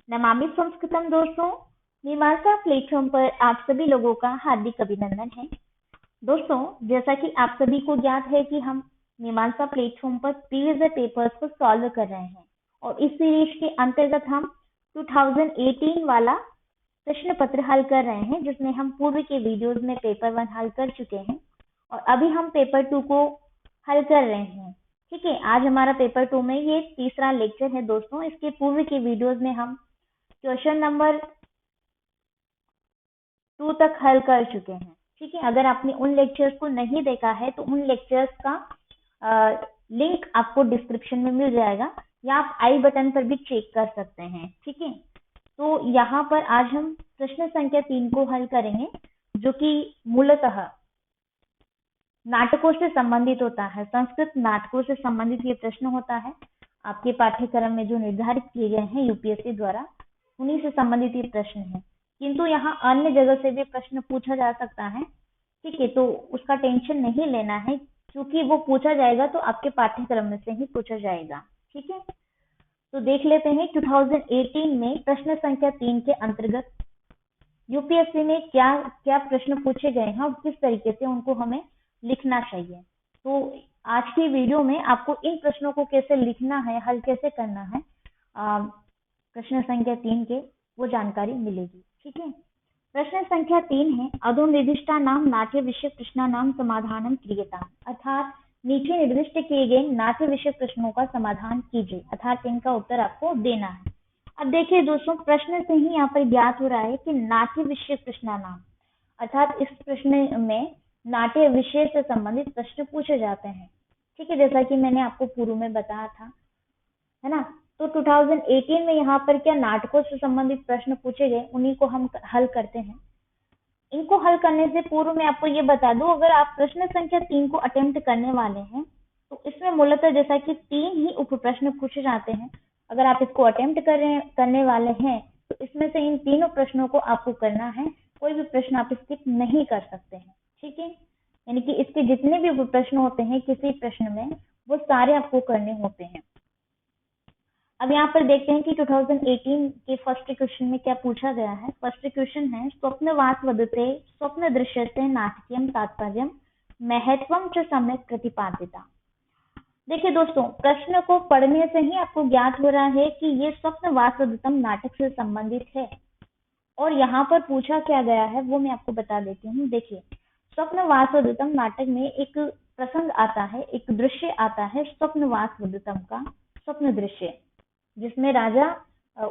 नमामि संस्कृतम दोस्तों, मीमांसा प्लेटफॉर्म पर आप सभी लोगों का हार्दिक अभिनंदन है। दोस्तों, जैसा कि आप सभी को ज्ञात है कि हम मीमांसा प्लेटफॉर्म पर प्रीवियस ईयर पेपर्स को सॉल्व कर रहे हैं और इस सीरीज के अंतर्गत हम 2018 वाला प्रश्न पत्र हल कर रहे हैं, जिसमें हम पूर्व के वीडियोस में पेपर 1 हल कर चुके हैं और अभी हम पेपर 2 को हल कर रहे हैं। ठीक है, आज हमारा पेपर 2 में ये तीसरा लेक्चर है। दोस्तों, इसके पूर्व के वीडियोस में हम क्वेश्चन नंबर 2 तक हल कर चुके हैं। ठीक है, अगर आपने उन लेक्चर्स को नहीं देखा है तो उन लेक्चर्स का लिंक आपको डिस्क्रिप्शन में मिल जाएगा या आप आई बटन पर भी चेक कर सकते हैं। ठीक है, तो यहाँ पर आज हम प्रश्न संख्या 3 को हल करेंगे, जो कि मूलतः नाटकों से संबंधित होता है। संस्कृत नाटकों से संबंधित ये प्रश्न होता है। आपके पाठ्यक्रम में जो निर्धारित किए गए हैं यूपीएससी द्वारा, उन्हीं से संबंधित ये प्रश्न है। किंतु यहाँ अन्य जगह से भी प्रश्न पूछा जा सकता है। ठीक है, तो उसका टेंशन नहीं लेना है, क्योंकि वो पूछा जाएगा तो आपके पाठ्यक्रम में से ही पूछा जाएगा। ठीक है, तो देख लेते हैं 2018 में प्रश्न संख्या 3 के अंतर्गत यूपीएससी में क्या क्या प्रश्न पूछे गए हैं और किस तरीके से उनको हमें लिखना चाहिए। तो आज की वीडियो में आपको इन प्रश्नों को कैसे लिखना है, हल कैसे करना है, प्रश्न संख्या 3 के वो जानकारी मिलेगी। ठीक है, प्रश्न संख्या 3 है, अधोनिर्दिष्टा नाम नाट्य विषय प्रश्न नाम समाधानम क्रियता, अर्थात नीचे निर्दिष्ट किए गए नाट्य विषय प्रश्नों का समाधान कीजिए, अर्थात इनका उत्तर आपको देना है। अब देखिए दोस्तों, प्रश्न से ही यहाँ पर ज्ञात हो रहा है कि नाट्य विषय प्रश्न नाम, अर्थात इस प्रश्न में नाट्य विषय से संबंधित प्रश्न पूछे जाते हैं। ठीक है, जैसा कि मैंने आपको पूर्व में बताया था, है ना। तो 2018 में यहाँ पर क्या नाटकों से संबंधित प्रश्न पूछे गए, उन्हीं को हम हल करते हैं। इनको हल करने से पूर्व मैं आपको ये बता दूं, अगर आप प्रश्न संख्या 3 को अटेम्प्ट करने वाले हैं तो इसमें मूलतः जैसा कि 3 ही उप प्रश्न पूछे जाते हैं। अगर आप इसको अटेम्प्ट करने वाले हैं तो इसमें से इन तीनों प्रश्नों को आपको करना है, कोई भी प्रश्न आप स्किप नहीं कर सकते हैं। ठीक है, यानी कि इसके जितने भी उप प्रश्न होते हैं किसी प्रश्न में, वो सारे आपको करने होते हैं। अब यहाँ पर देखते हैं कि 2018 के फर्स्ट क्वेश्चन में क्या पूछा गया है। फर्स्ट क्वेश्चन है, स्वप्नवास वदते स्वप्न दृश्यते नाटकीयम तात्पर्यम महत्वम च सम्यक प्रतिपादिता। देखिए दोस्तों, प्रश्न को पढ़ने से ही आपको ज्ञात हो रहा है कि ये स्वप्नवास वदतम नाटक से संबंधित है। और यहाँ पर पूछा क्या गया है वो मैं आपको बता देती हूँ। देखिए, स्वप्नवास वदतम नाटक में एक प्रसंग आता है, एक दृश्य आता है स्वप्नवास वदतम का, स्वप्न दृश्य, जिसमें राजा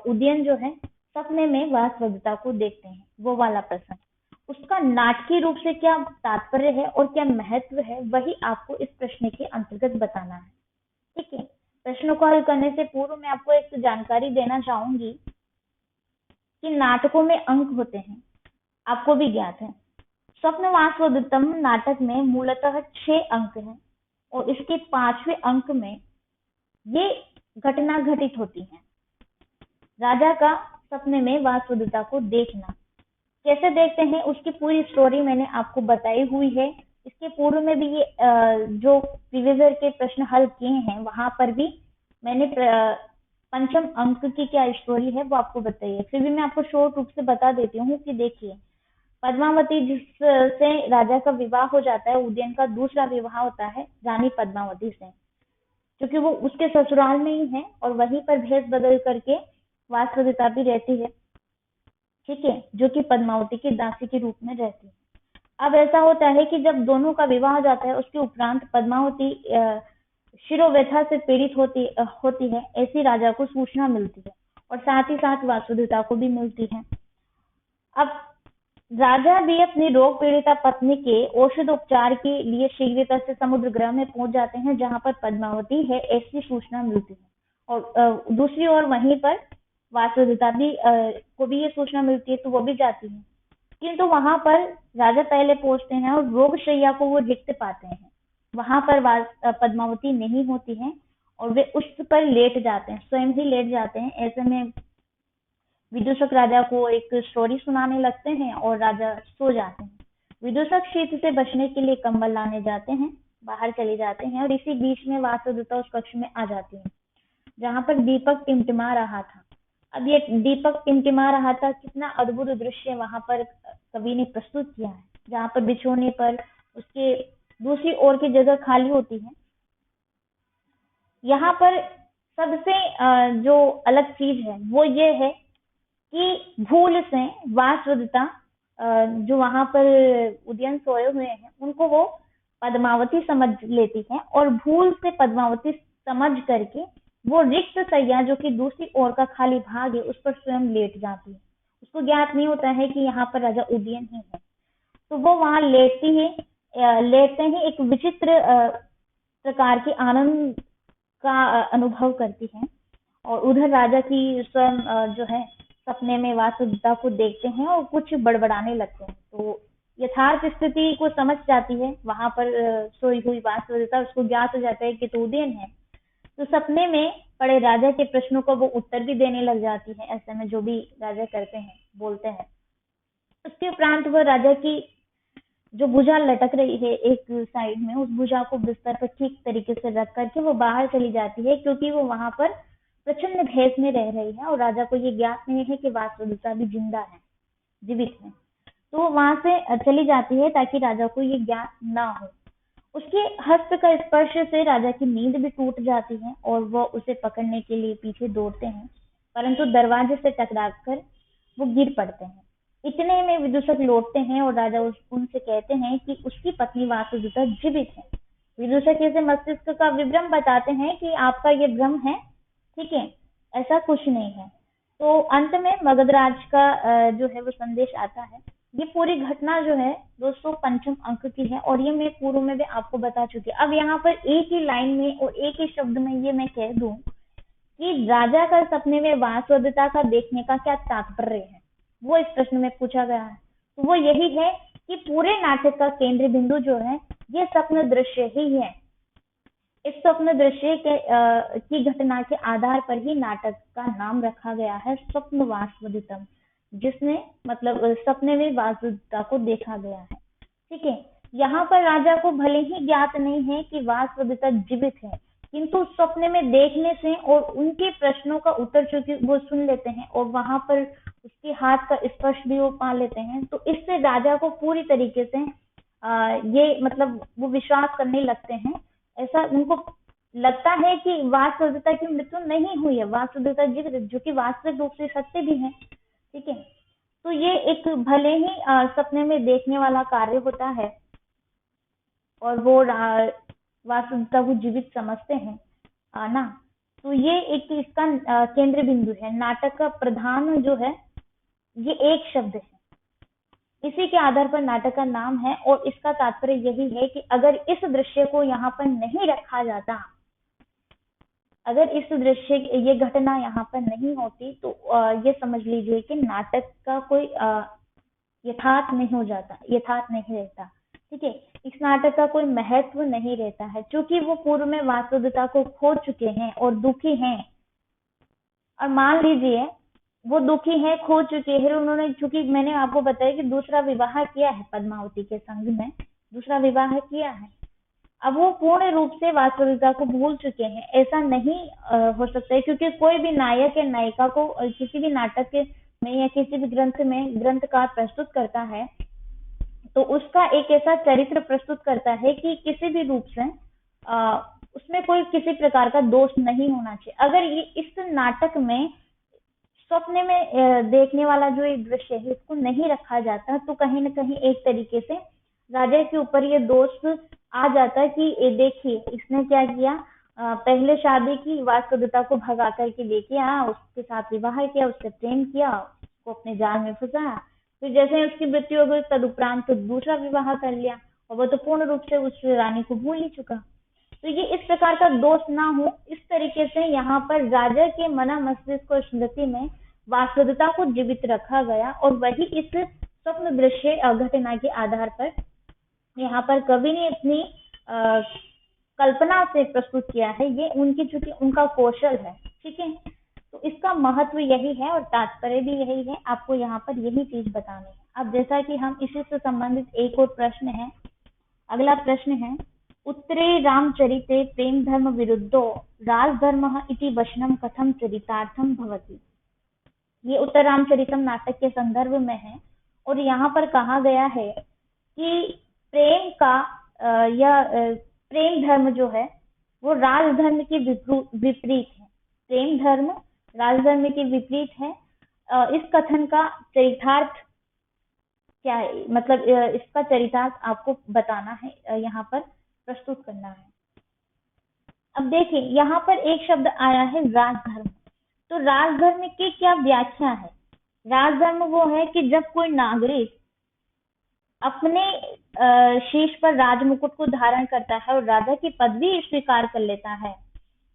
उदयन जो है सपने में वासवदत्ता को देखते हैं, वो वाला प्रसंग। उसका नाटकीय रूप से क्या तात्पर्य है और क्या महत्व है, वही आपको इस प्रश्न के अंतर्गत बताना है। ठीक है, प्रश्नों को हल करने से पूर्व मैं आपको एक जानकारी देना चाहूंगी कि नाटकों में अंक होते हैं, आपको भी ज्ञात है। स्वप्नवासवदत्तम नाटक में मूलतः 6 अंक हैं और इसके 5वें अंक में ये घटना घटित होती है, राजा का सपने में वासवदत्ता को देखना। कैसे देखते हैं उसकी पूरी स्टोरी मैंने आपको बताई हुई है। इसके पूर्व में भी ये जो प्रीवियस ईयर के प्रश्न हल किए हैं वहां पर भी मैंने पंचम अंक की क्या स्टोरी है वो आपको बताई है। फिर भी मैं आपको शॉर्ट रूप से बता देती हूँ कि देखिए, पद्मावती जिससे राजा का विवाह हो जाता है, उदयन का दूसरा विवाह होता है रानी पद्मावती से, क्योंकि वो उसके ससुराल में ही है और वहीं पर भेष बदल करके वासवदत्ता भी रहती है। ठीक है, जो कि पद्मावती की दासी के रूप में रहती है। अब ऐसा होता है कि जब दोनों का विवाह हो जाता है, उसके उपरांत पद्मावती शिरोव्यथा से पीड़ित होती है, ऐसी राजा को सूचना मिलती है और साथ ही साथ वासुदेवता को भी मिलती है। अब राजा भी अपनी रोग पीड़िता पत्नी के औषध उपचार के लिए शीघ्रता से समुद्र ग्रह में पहुंच जाते हैं, जहां पर पद्मावती है, ऐसी सूचना मिलती है। और दूसरी ओर वहीं पर वासुदेवता भी को भी ये सूचना मिलती है, तो वो भी जाती है। किंतु वहां पर राजा पहले पहुंचते हैं और रोगशैया को वो रिक्त पाते हैं। वहां पर पद्मावती नहीं होती है और वे उस पर लेट जाते हैं, स्वयं ही लेट जाते हैं। ऐसे में विदूषक राजा को एक स्टोरी सुनाने लगते हैं और राजा सो जाते हैं। विदूषक शीत से बचने के लिए कंबल लाने जाते हैं, बाहर चले जाते हैं और इसी बीच में वासुदेवता उस कक्ष में आ जाती है जहां पर दीपक टिमटिमा रहा था। अब ये दीपक टिमटिमा रहा था, कितना अद्भुत दृश्य वहां पर कवि ने प्रस्तुत किया है, जहाँ पर बिछोने पर उसके दूसरी ओर की जगह खाली होती है। यहाँ पर सबसे जो अलग चीज है वो ये है कि भूल से वासवदत्ता जो वहां पर उदयन सोए हुए हैं उनको वो पद्मावती समझ लेती है, और भूल से पद्मावती समझ करके वो रिक्त सैया जो कि दूसरी ओर का खाली भाग है उस पर स्वयं लेट जाती है। उसको ज्ञात नहीं होता है कि यहाँ पर राजा उदयन ही है। तो वो वहां लेटते ही एक विचित्र प्रकार के आनंद का अनुभव करती है। और उधर राजा की स्वयं जो है सपने में वासुदेवता को देखते हैं और कुछ बड़बड़ाने लगते हैं। तो यथार्थ स्थिति को समझ जाती है वहां पर सोई हुई वासुदेवता, उसको ज्ञात हो जाता है कि तो उदयन है। तो सपने में पड़े राजा के प्रश्नों को वो उत्तर भी देने लग जाती है, ऐसे में जो भी राजा करते हैं बोलते हैं। उसके उपरांत वह राजा की जो भुजा लटक रही है एक साइड में, उस भुजा को बिस्तर पर ठीक तरीके से रख करके वो बाहर चली जाती है, क्योंकि वो वहां पर प्रचंड भेष में रह रही है और राजा को ये ज्ञात नहीं है कि वासुदेवता भी जिंदा है, जीवित है। तो वो वहां से चली जाती है ताकि राजा को ये ज्ञात ना हो। उसके हस्त का स्पर्श से राजा की नींद भी टूट जाती है और वह उसे पकड़ने के लिए पीछे दौड़ते हैं, परंतु दरवाजे से टकराकर वो गिर पड़ते हैं। इतने में विदूषक लौटते हैं और राजा उनसे कहते हैं कि उसकी पत्नी वासुदेवता जीवित है। विदूषक इसे मस्तिष्क का विभ्रम बताते हैं कि आपका ये भ्रम है, ठीक है, ऐसा कुछ नहीं है। तो अंत में मगधराज का जो है वो संदेश आता है। ये पूरी घटना जो है 205 अंक की है और ये मैं पूर्व में भी आपको बता चुकी हूँ। अब यहाँ पर एक ही लाइन में और एक ही शब्द में ये मैं कह दूं कि राजा का सपने में वासुदेवता का देखने का क्या तात्पर्य है, वो इस प्रश्न में पूछा गया है। तो वो यही है कि पूरे नाटक का केंद्र बिंदु जो है ये स्वप्न दृश्य ही है। इस स्वप्न दृश्य की घटना के आधार पर ही नाटक का नाम रखा गया है स्वप्न वासवदत्तम, जिसमें मतलब सपने में वासुदेवता को देखा गया है। ठीक है, यहाँ पर राजा को भले ही ज्ञात नहीं है कि वासवदत्ता जीवित है, किंतु स्वप्न में देखने से और उनके प्रश्नों का उत्तर चूंकि वो सुन लेते हैं और वहां पर उसके हाथ का स्पर्श भी वो पा लेते हैं, तो इससे राजा को पूरी तरीके से ये मतलब वो विश्वास करने लगते हैं। ऐसा उनको लगता है कि वासुदेवता की मृत्यु नहीं हुई है, वासुदेवता जीवित, जो कि वास्तविक रूप से सत्य भी है। ठीक है, तो ये एक भले ही सपने में देखने वाला कार्य होता है और वो वासुदेवता को जीवित समझते हैं ना। तो ये एक इसका केंद्र बिंदु है। नाटक का प्रधान जो है ये एक शब्द है, इसी के आधार पर नाटक का नाम है और इसका तात्पर्य यही है कि अगर इस दृश्य को यहाँ पर नहीं रखा जाता, अगर इस दृश्य ये घटना यहाँ पर नहीं होती तो ये समझ लीजिए कि नाटक का कोई यथार्थ नहीं हो जाता, यथार्थ नहीं रहता। ठीक है, इस नाटक का कोई महत्व नहीं रहता है, क्योंकि वो पूर्व में वासुदेवता को खो चुके हैं और दुखी हैं। और मान लीजिए वो दुखी है, खो चुके हैं, उन्होंने, चूंकि मैंने आपको बताया कि दूसरा विवाह किया है पद्मावती के संग में, दूसरा विवाह किया है। अब वो पूर्ण रूप से वास्तविकता को भूल चुके हैं, ऐसा नहीं हो सकता है, क्योंकि कोई भी नायक या नायिका को किसी भी नाटक में या किसी भी ग्रंथ में ग्रंथकार प्रस्तुत करता है तो उसका एक ऐसा चरित्र प्रस्तुत करता है कि किसी भी रूप से उसमें कोई किसी प्रकार का दोष नहीं होना चाहिए। अगर ये इस नाटक में स्वप्न में देखने वाला जो एक दृश्य है इसको नहीं रखा जाता तो कहीं ना कहीं एक तरीके से राजा के ऊपर ये दोष आ जाता है कि देखिए इसने क्या किया, पहले शादी की, वासुदेवता को भगा करके लेके आया, उसके साथ विवाह किया, उससे प्रेम किया, उसको अपने जाल में फंसाया, फिर जैसे उसकी मृत्यु हो गई तदुपरांत तो दूसरा विवाह कर लिया और वो तो पूर्ण रूप से उस रानी को भूल ही चुका। तो ये इस प्रकार का दोष ना हो, इस तरीके से यहाँ पर राजा के मना मस्तिष्क और स्मृति में वासुदेवता को जीवित रखा गया और वही इस स्वप्न दृश्य घटना के आधार पर यहाँ पर कवि ने अपनी कल्पना से प्रस्तुत किया है। ये उनकी चूंकि उनका कौशल है, ठीक है, तो इसका महत्व यही है और तात्पर्य भी यही है, आपको यहाँ पर यही चीज बतानी है। अब जैसा कि हम इसी से संबंधित एक और प्रश्न है, अगला प्रश्न है, उत्तरे रामचरिते प्रेम धर्म विरुद्धो राजधर्मः इति वचनं कथं चरितार्थं भवति। ये उत्तर रामचरितम नाटक के संदर्भ में है और यहाँ पर कहा गया है कि प्रेम का या प्रेम धर्म जो है वो राजधर्म के विपरीत है। प्रेम धर्म राजधर्म के विपरीत है। इस कथन का चरितार्थ क्या है, मतलब इसका चरितार्थ आपको बताना है, यहाँ पर प्रस्तुत करना है। अब देखिए यहाँ पर एक शब्द आया है राजधर्म। तो राजधर्म की क्या व्याख्या है? राजधर्म वो है कि जब कोई नागरिक अपने शीश पर राजमुकुट को धारण करता है और राजा की पदवी स्वीकार कर लेता है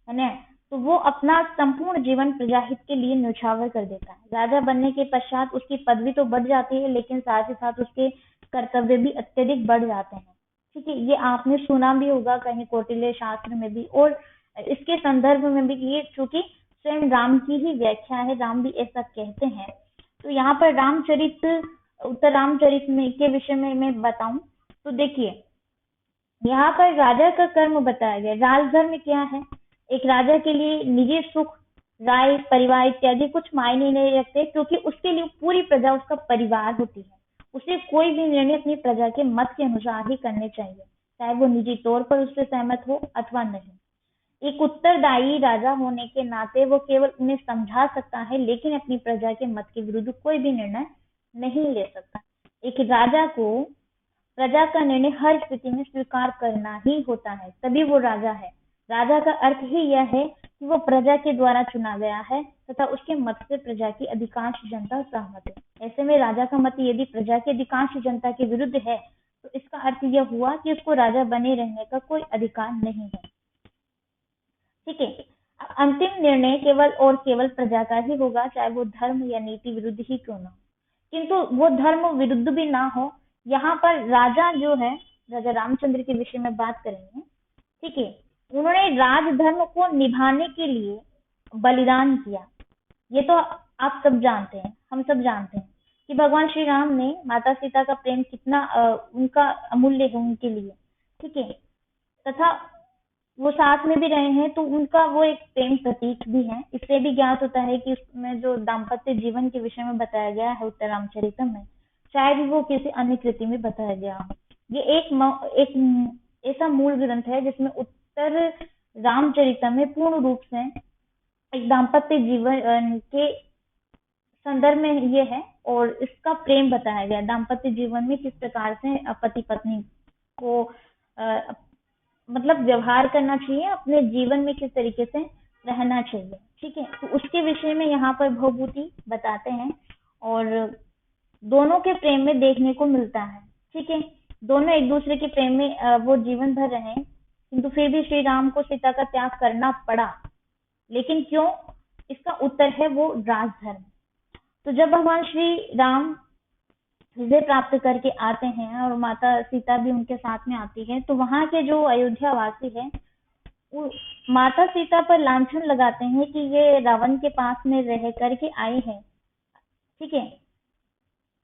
ना, तो वो अपना संपूर्ण जीवन प्रजाहित के लिए न्यौछावर कर देता है। राजा बनने के पश्चात उसकी पदवी तो बढ़ जाती है, लेकिन साथ ही साथ उसके कर्तव्य भी अत्यधिक बढ़ जाते हैं। ठीक है, ये आपने सुना भी होगा कहीं कौटिल्य शास्त्र में भी, और इसके संदर्भ में भी ये चूंकि स्वयं राम की ही व्याख्या है, राम भी ऐसा कहते हैं। तो यहाँ पर उत्तर रामचरित में के विषय में मैं बताऊं तो देखिए यहाँ पर राजा का कर्म बताया गया। राजधर्म क्या है? एक राजा के लिए निजी सुख, राय, परिवार इत्यादि कुछ मायने नहीं रखते, क्योंकि उसके लिए पूरी प्रजा उसका परिवार होती है। उसे कोई भी निर्णय अपनी प्रजा के मत के अनुसार ही करने चाहिए, चाहे वो निजी तौर पर उससे सहमत हो अथवा नहीं। एक उत्तरदायी राजा होने के नाते वो केवल उन्हें समझा सकता है, लेकिन अपनी प्रजा के मत के विरुद्ध कोई भी निर्णय नहीं ले सकता। एक राजा को प्रजा का निर्णय हर स्थिति में स्वीकार करना ही होता है, तभी वो राजा है। राजा का अर्थ ही यह है कि वो प्रजा के द्वारा चुना गया है तथा उसके मत से प्रजा की अधिकांश जनता सहमत है। ऐसे में राजा का मत यदि प्रजा की अधिकांश जनता के विरुद्ध है तो इसका अर्थ यह हुआ कि उसको राजा बने रहने का कोई अधिकार नहीं है। ठीक है, अंतिम निर्णय केवल और केवल प्रजा का ही होगा, चाहे वो धर्म या नीति विरुद्ध ही क्यों ना हो। किंतु वो धर्म विरुद्ध भी ना हो। यहाँ पर राजा जो है, राजा रामचंद्र के विषय में बात करेंगे। ठीक है, उन्होंने राजधर्म को निभाने के लिए बलिदान किया। ये तो आप सब जानते हैं, हम सब जानते हैं कि भगवान श्री राम ने माता सीता का प्रेम कितना उनका अमूल्य है उनके लिए। ठीक है, तथा वो साथ में भी रहे हैं, तो उनका वो एक प्रेम प्रतीक भी है। इससे भी ज्ञात होता है कि उसमें जो दाम्पत्य जीवन के विषय में बताया गया है उत्तर रामचरितम में, शायद वो किसी अन्य कृति में बताया गया हो। ये एक ऐसा मूल ग्रंथ है जिसमें उत्तर रामचरितम में पूर्ण रूप से एक दाम्पत्य जीवन के संदर्भ में ये है और इसका प्रेम बताया गया। दाम्पत्य जीवन में किस प्रकार से पति पत्नी को मतलब व्यवहार करना चाहिए, अपने जीवन में किस तरीके से रहना चाहिए। ठीक है, तो उसके विषय में यहाँ पर भवभूति बताते हैं और दोनों के प्रेम में देखने को मिलता है। ठीक है, दोनों एक दूसरे के प्रेम में वो जीवन भर रहे, किंतु फिर भी श्री राम को सीता का त्याग करना पड़ा। लेकिन क्यों? इसका उत्तर है वो राजधर्म। तो जब भगवान श्री राम विजय प्राप्त करके आते हैं और माता सीता भी उनके साथ में आती है, तो वहां के जो अयोध्या वासी है वो माता सीता पर लांछन लगाते हैं कि ये रावण के पास में रह करके आई है। ठीक है,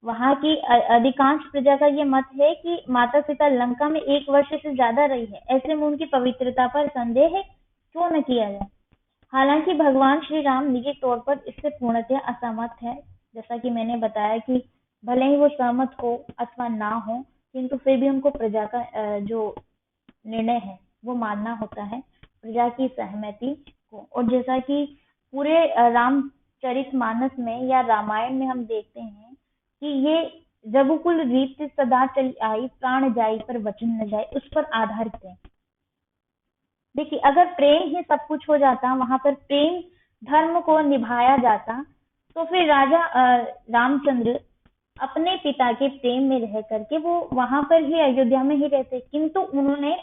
वहां की अधिकांश प्रजा का ये मत है कि माता सीता लंका में 1 वर्ष से ज्यादा रही है, ऐसे में उनकी पवित्रता पर संदेह क्यों न किया जाए। हालांकि भगवान श्री राम निजी तौर पर इससे पूर्णतः असहमत है। जैसा कि मैंने बताया कि भले ही वो सहमत हो अथवा ना हो, किंतु फिर भी उनको प्रजा का जो निर्णय है वो मानना होता है, प्रजा की सहमति को। और जैसा कि पूरे रामचरितमानस में या रामायण में हम देखते हैं कि ये रघुकुल रीत सदा चली आई, प्राण जाई पर वचन न जाए, उस पर आधारित है। देखिए, अगर प्रेम ही सब कुछ हो जाता, वहां पर प्रेम धर्म को निभाया जाता, तो फिर राजा रामचंद्र अपने पिता के प्रेम में रह करके वो वहां पर ही अयोध्या में ही रहते, किंतु उन्होंने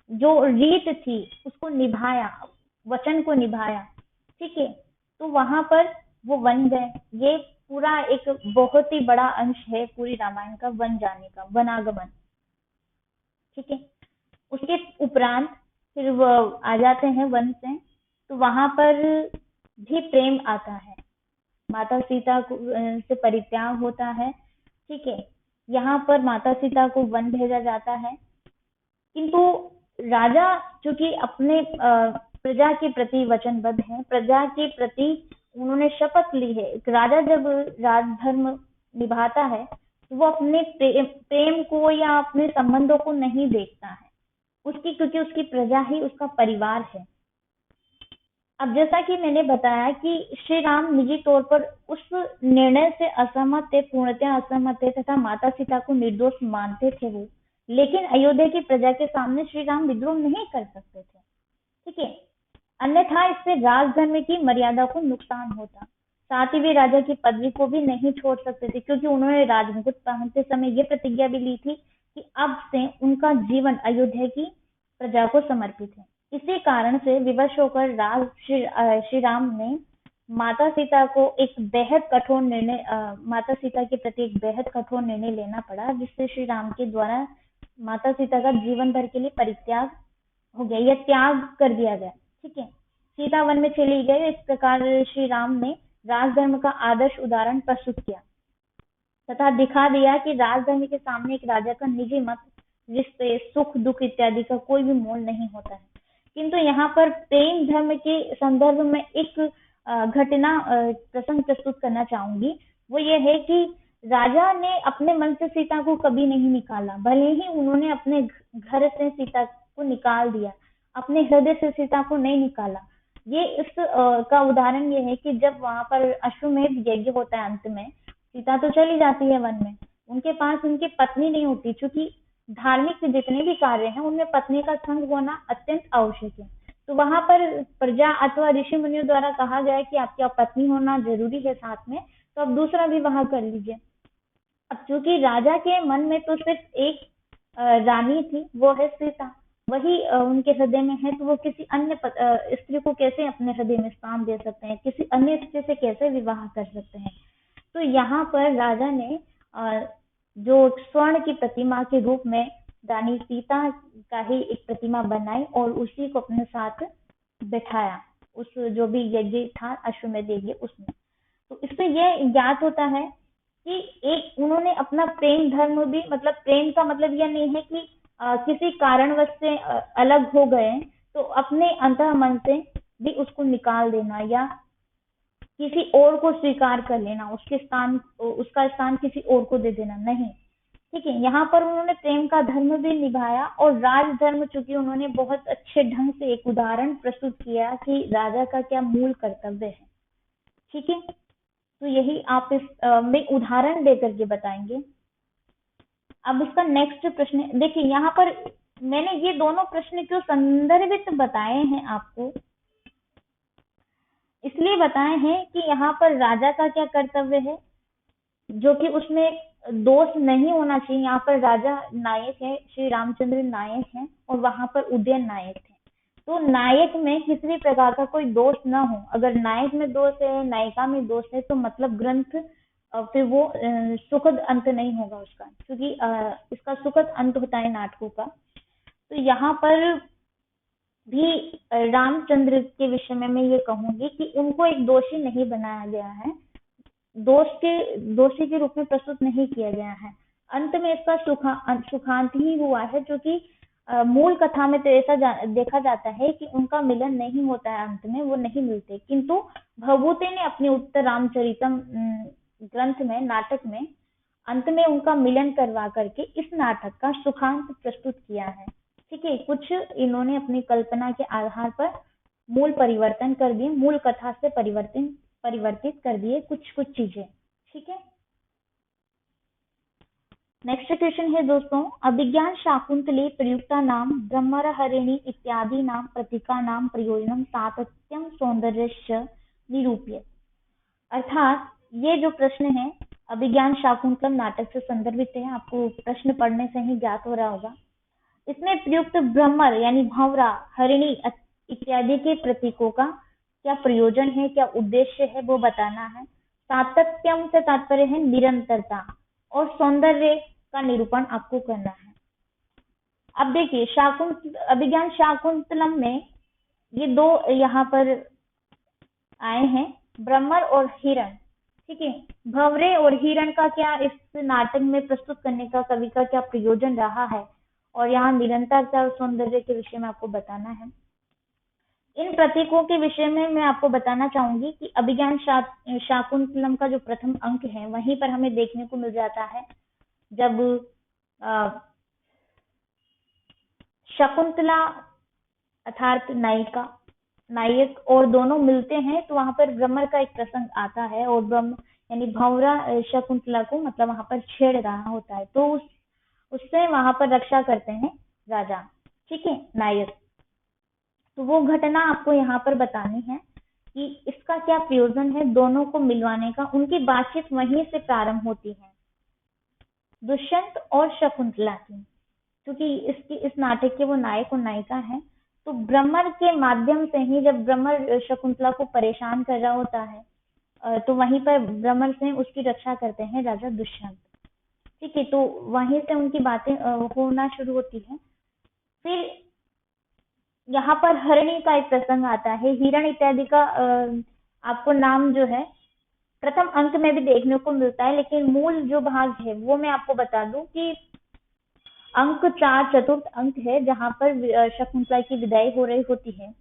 जो रीत थी उसको निभाया, वचन को निभाया। ठीक है, तो वहां पर वो वन गए। ये पूरा एक बहुत ही बड़ा अंश है पूरी रामायण का, वन जाने का, वनागमन। ठीक है, उसके उपरांत फिर वो आ जाते हैं वन से, तो वहां पर भी प्रेम आता है, माता सीता को से परित्याग होता है। ठीक है, यहाँ पर माता सीता को वन भेजा जाता है, किंतु राजा चूंकि अपने प्रजा के प्रति वचनबद्ध है, प्रजा के प्रति उन्होंने शपथ ली है। एक राजा जब राजधर्म निभाता है तो वो अपने प्रेम को या अपने संबंधों को नहीं देखता है, उसकी क्योंकि उसकी प्रजा ही उसका परिवार है। अब जैसा कि मैंने बताया कि श्री राम निजी तौर पर उस निर्णय से असहमत थे, पूर्णतः असहमत थे तथा माता सीता को निर्दोष मानते थे वो, लेकिन अयोध्या की प्रजा के सामने श्री राम विद्रोह नहीं कर सकते थे। ठीक है, अन्यथा इससे राजधर्म की मर्यादा को नुकसान होता। साथ ही वे राजा की पदवी को भी नहीं छोड़ सकते थे, क्योंकि उन्होंने राजमुकुट पहनते समय ये प्रतिज्ञा भी ली थी कि अब से उनका जीवन अयोध्या की प्रजा को समर्पित है। इसी कारण से विवश होकर श्री राम ने माता सीता को एक बेहद कठोर निर्णय माता सीता के प्रति एक बेहद कठोर निर्णय लेना पड़ा, जिससे श्री राम के द्वारा माता सीता का जीवन भर के लिए परित्याग हो गया या त्याग कर दिया गया। ठीक है, सीता वन में चली गई। इस प्रकार श्री राम ने राजधर्म का आदर्श उदाहरण प्रस्तुत किया तथा दिखा दिया कि राजधर्म के सामने एक राजा का निजी मत, रिश्ते, सुख दुख इत्यादि का कोई भी मोल नहीं होता है। किंतु यहाँ पर प्रेम धर्म के संदर्भ में एक घटना प्रसंग प्रस्तुत करना चाहूंगी। वो ये है कि राजा ने अपने मन से सीता को कभी नहीं निकाला, भले ही उन्होंने अपने घर से सीता को निकाल दिया, अपने हृदय से सीता को नहीं निकाला। ये इस का उदाहरण ये है कि जब वहां पर अश्वमेध यज्ञ होता है, अंत में सीता तो चली जाती है वन में, उनके पास उनकी पत्नी नहीं होती, क्योंकि धार्मिक जितने भी कार्य हैं उनमें पत्नी का संग होना अत्यंत आवश्यक है। तो वहां पर प्रजा अथवा ऋषि मुनियों द्वारा कहा गया है कि आपकी पत्नी होना जरूरी है साथ में, तो आप दूसरा विवाह कर लीजिए। अब चूंकि राजा के मन में तो सिर्फ एक रानी थी, वो है सीता, वही उनके हृदय में है, तो वो किसी अन्य स्त्री को कैसे अपने हृदय में स्थान दे सकते हैं, किसी अन्य स्त्री से कैसे विवाह कर सकते हैं। तो यहाँ पर राजा ने जो स्वर्ण की प्रतिमा के रूप में रानी सीता का ही एक प्रतिमा बनाई और उसी को अपने साथ बैठाया, उस जो भी यज्ञ था अश्वमेध यज्ञ उसमें। तो इससे यह ज्ञात होता है कि एक उन्होंने अपना प्रेम धर्म भी, मतलब प्रेम का मतलब यह नहीं है कि किसी कारणवश से अलग हो गए तो अपने अंतः मन से भी उसको निकाल देना या किसी और को स्वीकार कर लेना, उसका स्थान किसी और को दे देना, नहीं। ठीक है, यहाँ पर उन्होंने प्रेम का धर्म भी निभाया और राजधर्म, चूंकि उन्होंने बहुत अच्छे ढंग से एक उदाहरण प्रस्तुत किया कि राजा का क्या मूल कर्तव्य है। ठीक है, तो यही आप इस में उदाहरण देकर के बताएंगे। अब इसका नेक्स्ट प्रश्न देखिए, यहाँ पर मैंने ये दोनों प्रश्न क्यों संदर्भित बताए हैं आपको, इसलिए बताए हैं कि यहाँ पर राजा का क्या कर्तव्य है, जो कि उसमें दोष नहीं होना चाहिए। यहाँ पर राजा नायक है, श्री रामचंद्र नायक हैं और वहां पर उदयन नायक है। तो नायक में किसी भी प्रकार का कोई दोष ना हो। अगर नायक में दोष है, नायिका में दोष है, तो मतलब ग्रंथ फिर वो सुखद अंत नहीं होगा उसका, क्योंकि इसका सुखद अंत होता है नाटकों का। तो यहाँ पर भी रामचंद्र के विषय में मैं ये कहूंगी कि उनको एक दोषी नहीं बनाया गया है, दोषी के रूप में प्रस्तुत नहीं किया गया है। अंत में इसका सुखांत ही हुआ है, जो कि मूल कथा में तो ऐसा देखा जाता है कि उनका मिलन नहीं होता है, अंत में वो नहीं मिलते। किंतु भवभूति ने अपने उत्तर रामचरितम ग्रंथ में, नाटक में अंत में उनका मिलन करवा करके इस नाटक का सुखांत प्रस्तुत किया है। ठीक है, कुछ इन्होंने अपनी कल्पना के आधार पर मूल परिवर्तन कर दिए, मूल कथा से परिवर्तित कर दिए कुछ चीजें। ठीक है, नेक्स्ट क्वेश्चन है दोस्तों, अभिज्ञान शाकुंतले प्रयुक्ता नाम ब्रह्मरहरिणी इत्यादि नाम प्रतीका नाम प्रयोजनम सातत्यम सौंदर्यश्च निरूप्य। अर्थात ये जो प्रश्न है अभिज्ञान शाकुंतलम नाटक से संदर्भित है, आपको प्रश्न पढ़ने से ही ज्ञात हो रहा होगा। इसमें प्रयुक्त ब्रह्मर यानी भंवरा, हरिणी इत्यादि के प्रतीकों का क्या प्रयोजन है, क्या उद्देश्य है, वो बताना है। सातत्यम से तात्पर्य है निरंतरता, और सौंदर्य का निरूपण आपको करना है। अब देखिए अभिज्ञान शाकुंतलम में ये दो यहाँ पर आए हैं, ब्रह्मर और हिरण। ठीक है, भंवरे और हिरण का क्या इस नाटक में प्रस्तुत करने का कवि का क्या प्रयोजन रहा है, और यहाँ निरंतरता और सौंदर्य के विषय में आपको बताना है। इन प्रतीकों के विषय में मैं आपको बताना चाहूंगी कि अभिज्ञान शाकुंतलम का जो प्रथम अंक है वहीं पर हमें देखने को मिल जाता है। जब शकुंतला अर्थात नायिका नायक और दोनों मिलते हैं तो वहां पर भ्रमर का एक प्रसंग आता है और ब्रह्म यानी भंवरा शकुंतला को मतलब वहां पर छेड़ रहा होता है, तो उससे वहां पर रक्षा करते हैं राजा, ठीक है, नायक। तो वो घटना आपको यहाँ पर बतानी है कि इसका क्या प्रयोजन है दोनों को मिलवाने का। उनकी बातचीत वहीं से प्रारंभ होती है, दुष्यंत और शकुंतला की, क्योंकि इस नाटक के वो नायक और नायिका हैं। तो भ्रमर के माध्यम से ही जब भ्रमर शकुंतला को परेशान कर रहा होता है तो वहीं पर भ्रमर से उसकी रक्षा करते हैं राजा दुष्यंत, ठीक है। तो वहीं से उनकी बातें होना शुरू होती है। फिर यहाँ पर हरिणी का एक प्रसंग आता है। हिरण इत्यादि का आपको नाम जो है प्रथम अंक में भी देखने को मिलता है, लेकिन मूल जो भाग है वो मैं आपको बता दूं कि अंक 4 चतुर्थ अंक है, जहां पर शकुंतला की विदाई हो रही होती है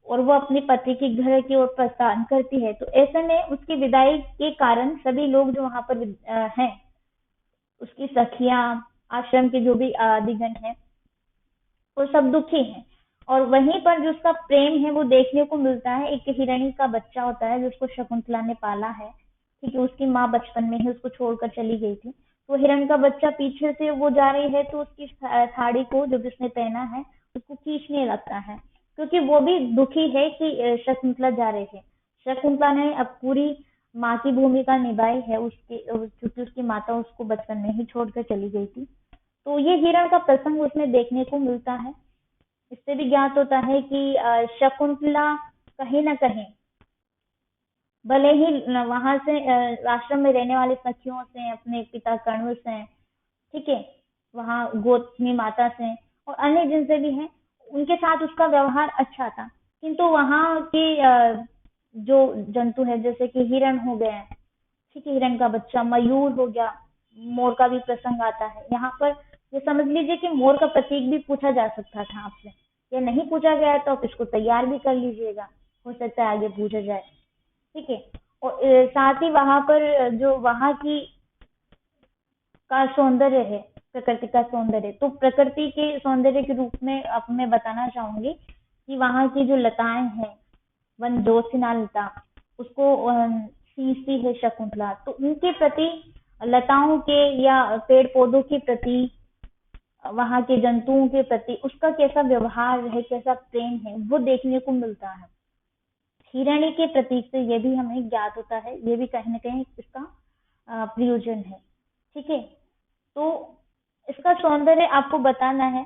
और वो अपने पति के घर की ओर प्रस्थान करती है। तो ऐसे में उसकी विदाई के कारण सभी लोग जो वहां पर हैं, उसकी सखियां, आश्रम के जो भी आदिगण हैं, वो सब दुखी हैं। और वहीं पर जो उसका प्रेम है वो देखने को मिलता है। एक हिरणी का बच्चा होता है जिसको शकुंतला ने पाला है, ठीक है। उसकी माँ बचपन में ही उसको छोड़कर चली गई थी। तो हिरण का बच्चा पीछे से वो जा रही है तो उसकी साड़ी को जो जिसने पहना है उसको खींचने लगता है, क्योंकि वो भी दुखी है कि शकुंतला जा रही है। शकुंतला ने अब पूरी माँ की भूमिका निभाई है उसकी, क्योंकि उसकी माता उसको बचपन में ही छोड़कर चली गई थी। तो ये हिरण का प्रसंग उसमें देखने को मिलता है। इससे भी ज्ञात होता है कि शकुंतला कहीं ना कहीं भले ही वहां से आश्रम में रहने वाली सखियों से, अपने पिता कर्ण से, ठीक है, वहां गोतनी माता से और अन्य जिनसे भी है उनके साथ उसका व्यवहार अच्छा था, किंतु वहां की जो जंतु है जैसे कि हिरण हो गए, ठीक है, हिरण का बच्चा, मयूर हो गया, मोर का भी प्रसंग आता है यहाँ पर। ये समझ लीजिए कि मोर का प्रतीक भी पूछा जा सकता था आपसे, या नहीं पूछा गया है तो आप इसको तैयार भी कर लीजिएगा, हो सकता है आगे पूछा जाए, ठीक है। और साथ ही वहां पर जो वहां की का सौंदर्य है, प्रकृति का सौंदर्य, तो प्रकृति के सौंदर्य के रूप में अब मैं बताना चाहूंगी कि वहां की जो लताएं हैं, वन ज्योत्सना लता, उसको सींचती है शकुंतला, तो उनके प्रति, लताओं के या पेड़ पौधों के प्रति, वहां के जंतुओं के प्रति उसका कैसा व्यवहार है, कैसा प्रेम है, वो देखने को मिलता है। हिरणी के प्रतीक से ये भी हमें ज्ञात होता है, ये भी कहीं ना कहीं इसका प्रयोजन है, ठीक है। तो इसका सौंदर्य आपको बताना है,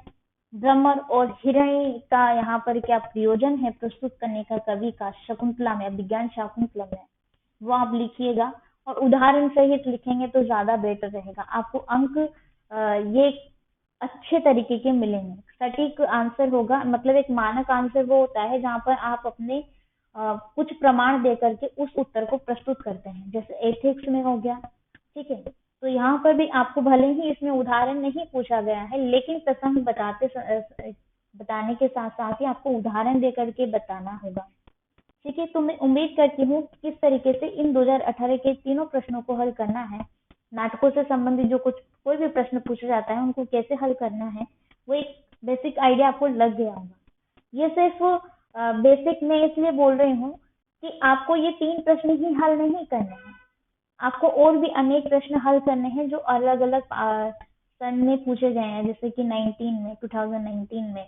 भ्रमर और हिरणी का यहाँ पर क्या प्रयोजन है प्रस्तुत करने का कवि का शकुंतला में, विज्ञान शाकुंतलम में, वो आप लिखिएगा और उदाहरण सहित लिखेंगे तो ज्यादा बेटर रहेगा। आपको अंक ये अच्छे तरीके के मिलेंगे, सटीक आंसर होगा, मतलब एक मानक आंसर वो होता है जहां पर आप अपने कुछ प्रमाण दे करके उस उत्तर को प्रस्तुत करते हैं, जैसे एथिक्स में हो गया, ठीक है। तो यहाँ पर भी आपको भले ही इसमें उदाहरण नहीं पूछा गया है, लेकिन प्रसंग बताने के साथ साथ ही आपको उदाहरण दे करके बताना होगा, ठीक है। तो मैं उम्मीद करती हूँ किस तरीके से इन 2018 के तीनों प्रश्नों को हल करना है, नाटकों से संबंधित जो कुछ कोई भी प्रश्न पूछा जाता है उनको कैसे हल करना है, वो एक बेसिक आइडिया आपको लग गया होगा। ये सिर्फ बेसिक मैं इसलिए बोल रही हूँ कि आपको ये 3 प्रश्न ही हल नहीं करने हैं, आपको और भी अनेक प्रश्न हल करने हैं जो अलग अलग सन में पूछे गए हैं, जैसे कि 2019 में,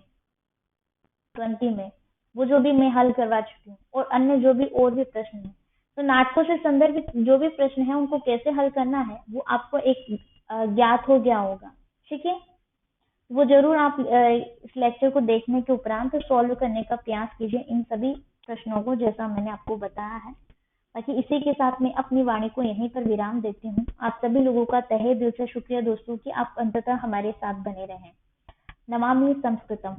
20 में, वो जो भी मैं हल करवा चुकी हूँ, और अन्य जो भी और भी प्रश्न हैं। तो नाटकों से संदर्भित जो भी प्रश्न है उनको कैसे हल करना है वो आपको एक ज्ञात हो गया होगा, ठीक है। वो जरूर आप इस लेक्चर को देखने के उपरांत सॉल्व करने का प्रयास कीजिए इन सभी प्रश्नों को, जैसा मैंने आपको बताया है। बाकी इसी के साथ मैं अपनी वाणी को यहीं पर विराम देती हूँ। आप सभी लोगों का तहे दिल से शुक्रिया दोस्तों कि आप अंततः हमारे साथ बने रहें। नमामि संस्कृतम।